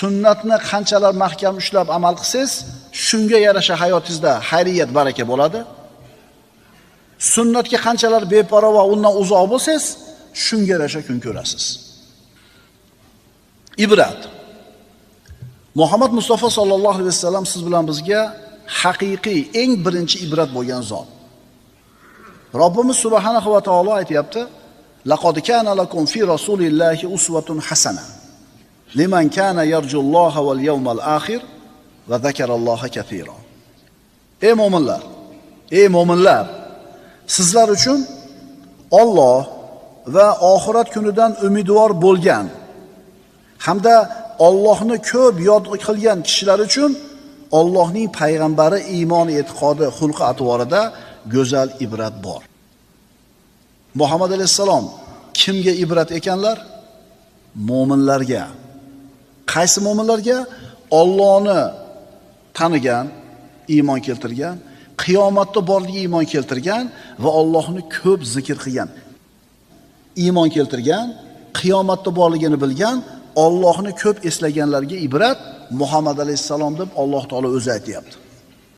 sunnatni qanchalar mahkam ushlab amal qilsangiz, shunga yarasha hayotingizda xayriyat, baraka bo'ladi. Sunnatga qanchalar beparvo, undan uzoq bo'lsangiz, shunga yarasha kun ko'rasiz. Ibrat. Muhammad Mustafa sallallohu alayhi vasallam siz bilan bizga haqiqiy eng birinchi ibrat bo'lgan zot. Robbimiz subhanahu va taolo aytayapti: "Laqad kana lakum fi rasulillahi uswatun hasana liman kana yarjulloha wal yawmal akhir va zakaralloha katira." Ey mu'minlar, ey mu'minlar, sizlar uchun Alloh va oxirat kunidan umidvor bo'lgan hamda Allohni ko'p yod qilgan kishilar uchun Allohning payg'ambari iymon e'tiqodi, xulqi atvorida go'zal ibrat bor. Muhammad alayhisalom kimga ibrat ekanlar? Mo'minlarga. Qaysi mo'minlarga? Allohni tanigan, iymon keltirgan, qiyomatda borligiga iymon keltirgan va Allohni ko'p zikr qilgan. Iymon keltirgan, qiyomatda borligini bilgan, Allohni ko'p eslaganlarga ibrat Muhammad alayhisalom deb Alloh taolo o'zi aytayapti.